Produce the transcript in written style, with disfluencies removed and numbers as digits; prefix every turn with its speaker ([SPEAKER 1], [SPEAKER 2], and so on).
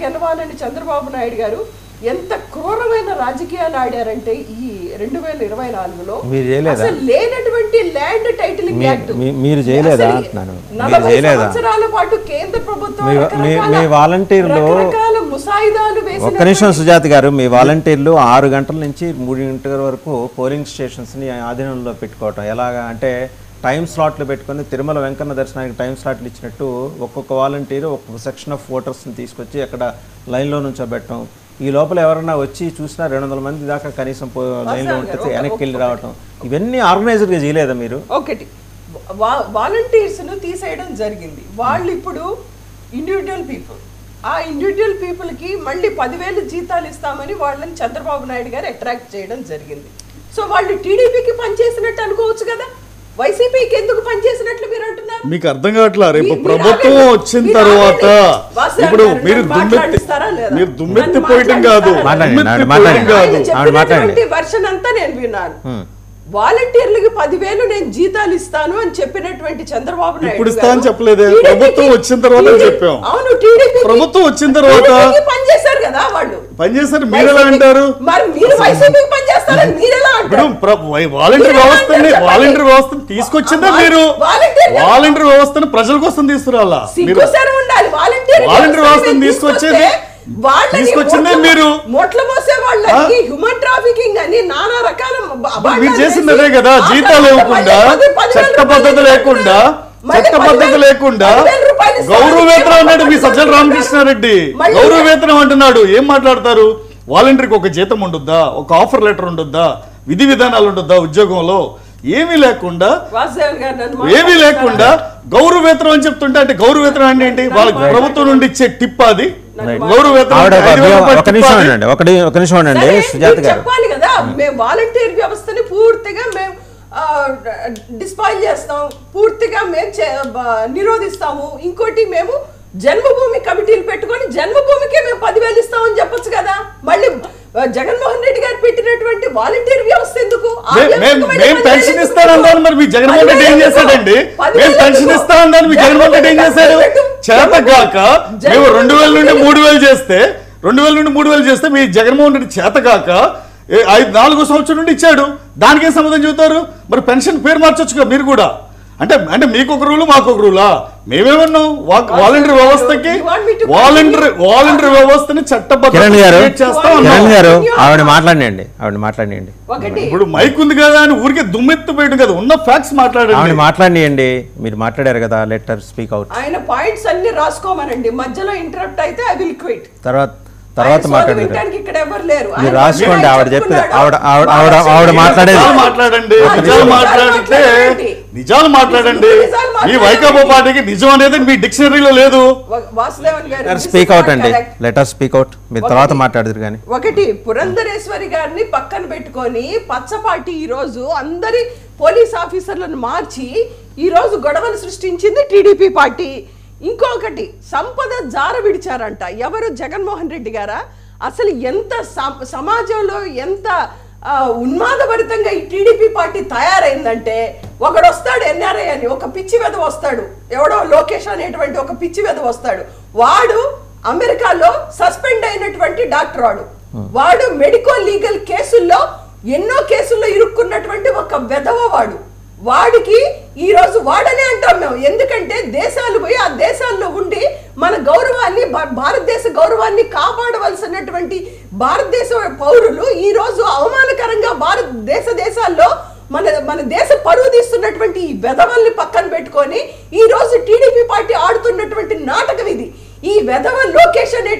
[SPEAKER 1] గెలవాలని చంద్రబాబు నాయుడు గారు ఎంత క్రూరమైన రాజకీయాలు ఆడారంటే ఈ 2024లో అసలు లేనటువంటి ల్యాండ్ టైటిలింగ్ యాక్ట్
[SPEAKER 2] మీరు చేయలేదా అంటున్నాను.
[SPEAKER 1] 40 సంవత్సరాల పాటు కేంద్ర ప్రభుత్వం
[SPEAKER 2] మీ వాలంటీర్లు
[SPEAKER 1] ముసాయిదాలు వేసి
[SPEAKER 2] ఒక్క నిమిషం సుజాత గారు, మీ వాలంటీర్లు 6 గంటల నుంచి 3 గంటల వరకు పోలింగ్ స్టేషన్స్ ని ఆధీనంలో పెట్టుకోవటం ఎలాగా అంటే టైం స్లాట్లు పెట్టుకొని తిరుమల వెంకన్న దర్శనానికి టైం స్లాట్లు ఇచ్చినట్టు ఒక్కొక్క వాలంటీర్ ఒక్కొక్క సెక్షన్ ఆఫ్ ఓటర్స్ని తీసుకొచ్చి అక్కడ లైన్లో నుంచోబెట్టడం. ఈ లోపల ఎవరన్నా వచ్చి చూసినా 200 మంది దాకా కనీసం లైన్లో ఉంటే వెనక్కి వెళ్ళి రావటం, ఇవన్నీ ఆర్గనైజర్గా చేయలేదా మీరు?
[SPEAKER 1] ఒకటి వాలంటీర్స్ను తీసేయడం జరిగింది. వాళ్ళు ఇప్పుడు ఇండివిజువల్ పీపుల్, ఆ ఇండివిజువల్ పీపుల్కి మళ్ళీ 10,000 జీతాలు ఇస్తామని వాళ్ళని చంద్రబాబు నాయుడు గారు అట్రాక్ట్ చేయడం జరిగింది. సో వాళ్ళు టీడీపీకి పనిచేసినట్టు అనుకోవచ్చు కదా, వైసీపీకి ఎందుకు పనిచేసినట్లు మీరు అంటున్నారు?
[SPEAKER 3] మీకు అర్థం కావట్లా. రేపు ప్రభుత్వం వచ్చిన తర్వాత ఇప్పుడు మీరు దుమ్మెత్తి పోయటం కాదు,
[SPEAKER 1] వర్షన్ అంతా నేను విన్నాను. వాలంటీర్లకి 10,000 నేను జీతాలు ఇస్తాను అని చెప్పినటువంటి చంద్రబాబు నాయుడు
[SPEAKER 3] ఇప్పుడు ఇస్తా అని చెప్పలేదే, ప్రభుత్వం వచ్చిన తర్వాత చెప్పాం.
[SPEAKER 1] అవును, టీడీపీ
[SPEAKER 3] ప్రభుత్వం వచ్చిన తర్వాత
[SPEAKER 1] పనిచేశారు కదా, వాళ్ళు
[SPEAKER 3] పనిచేశారు. మీరు ఎలా అంటారు?
[SPEAKER 1] మరి మీరు వైసీపీకి పనిచేస్తారని మీరు ఎలా అంటారు?
[SPEAKER 3] వాలంటీర్ వ్యవస్థను తీసుకొచ్చిందే మీరు. వాలంటీర్ వ్యవస్థను ప్రజల కోసం తీసుకురావాలా?
[SPEAKER 1] వాలంటీర్
[SPEAKER 3] వ్యవస్థను తీసుకొచ్చిందే మీరు.
[SPEAKER 1] మొట్ల మోసే వాళ్ళకి హ్యూమన్ ట్రాఫికింగ్ అని నానా రకాల
[SPEAKER 3] మీరు చేసిందే కదా. జీతాలు ఇవ్వకుండా, చట్ట పద్ధతి లేకుండా గౌరవ వేతనం అన్నాడు మీ సజ్జల రామకృష్ణారెడ్డి. గౌరవ వేతనం అంటున్నాడు. ఏం మాట్లాడతారు? వాలంటీర్కి ఒక జీతం ఉండొద్దా? ఒక ఆఫర్ లెటర్ ఉండొద్దా? విధి విధానాలు ఉండొద్దా ఉద్యోగంలో? ఏమీ లేకుండా గౌరవ వేతనం అని చెప్తుంటే, అంటే గౌరవ వేతనం అంటే ఏంటి? వాళ్ళకి ప్రభుత్వం నుండి ఇచ్చే టిప్ అది గౌరవ వేతనం.
[SPEAKER 1] చెప్పాలి కదా, మేము వాలంటీర్ వ్యవస్థని పూర్తిగా మేము డిస్పాయిల్ చేస్తాం, పూర్తిగా మేము నిరోధిస్తాము. ఇంకోటి మేము జన్మభూమి కమిటీలు పెట్టుకొని జన్మభూమికే మేము 10,000 ఇస్తామని చెప్పొచ్చు కదా. మళ్ళీ జగన్మోహన్ రెడ్డి గారు పెట్టినటువంటి వాలంటీర్ వ్యవస్థ ఎందుకు?
[SPEAKER 3] మేము పెన్షన్ ఇస్తానన్నాను, మరి మీ జగన్మోహన్ రెడ్డి ఏం చేశాడండి? మేము పెన్షన్ ఇస్తానన్నాను, మీ జగన్మోహన్ రెడ్డి ఏం చేశాడు? చేతగాక మేము 2,000 నుండి 3,000 చేస్తే 2,000 నుండి 3,000 చేస్తే మీ జగన్మోహన్ రెడ్డి చేతగాక 4వ సంవత్సరం నుండి ఇచ్చాడు. దానికేం సమాధానం చెబుతారు? మరి పెన్షన్ పేరు మార్చొచ్చుగా మీరు కూడా. అంటే అంటే మీకు ఒక రూలు, మాకు ఒక రూలా? మేమేమన్నాం? వాలంటీర్ వ్యవస్థకి వాలంటీర్ వ్యవస్థని చట్టబద్ధంగా చేస్తాం.
[SPEAKER 2] ఆవిడ మాట్లాడియండి.
[SPEAKER 3] ఇప్పుడు మైక్ ఉంది కదా అని ఊరికే దుమ్మెత్తి పోయడం కదా, ఉన్న ఫ్యాక్ట్స్
[SPEAKER 2] మాట్లాడియండి. మీరు మాట్లాడారు కదా, లెటర్ స్పీక్ అవుట్.
[SPEAKER 1] ఆయన పాయింట్స్ అన్ని రాసుకోమనండి, మధ్యలో ఇంటరప్ట్ అయితే ఐ విల్ క్విట్.
[SPEAKER 2] తర్వాత మాట్లాడండి.
[SPEAKER 1] మీరు
[SPEAKER 2] రాసుకోండి. ఆవిడ చెప్పి ఆవిడ
[SPEAKER 3] మాట్లాడండి. నిజాలు మాట్లాడండి. ఈ వైకాపా పార్టీకి నిజం అనేది మీ డిక్షనరీలో లేదు.
[SPEAKER 2] స్పీక్ అవుట్ అండి, లెటర్ స్పీక్ అవుట్. మీరు తర్వాత మాట్లాడదురు కానీ.
[SPEAKER 1] ఒకటి, పురంధరేశ్వరి గారిని పక్కన పెట్టుకొని పచ్చ పార్టీ ఈ రోజు అందరి పోలీస్ ఆఫీసర్లను మార్చి ఈ రోజు గొడవలు సృష్టించింది టీడీపీ పార్టీ. ఇంకొకటి, సంపద జార విడిచారంట. ఎవరు? జగన్మోహన్ రెడ్డి గారా? అసలు ఎంత సమాజంలో ఎంత ఉన్మాదభరితంగా ఈ టీడీపీ పార్టీ తయారైందంటే, ఒకడు వస్తాడు ఎన్ఆర్ఐ అని, ఒక పిచ్చి వెధ వస్తాడు, ఎవడో లోకేష్ అనేటువంటి ఒక పిచ్చి వెధ వస్తాడు. వాడు అమెరికాలో సస్పెండ్ అయినటువంటి డాక్టర్, వాడు మెడికో లీగల్ కేసుల్లో ఎన్నో కేసుల్లో ఇరుక్కున్నటువంటి ఒక వెధవ వాడు. వాడికి ఈ రోజు వాడనే అంటాం మేము. ఎందుకంటే దేశాలు పోయి ఆ దేశాల్లో ఉండి మన గౌరవాన్ని, భారతదేశ గౌరవాన్ని కాపాడవలసినటువంటి భారతదేశ పౌరులు ఈ రోజు అవమానకరంగా దేశాల్లో మన దేశ పరువు తీస్తున్నటువంటి ఈ వెధవల్ని పక్కన పెట్టుకొని ఈ రోజు టీడీపీ పార్టీ ఆడుతున్నటువంటి నాటకం ఇది. ఈ వెధవ లోకేష్ అనే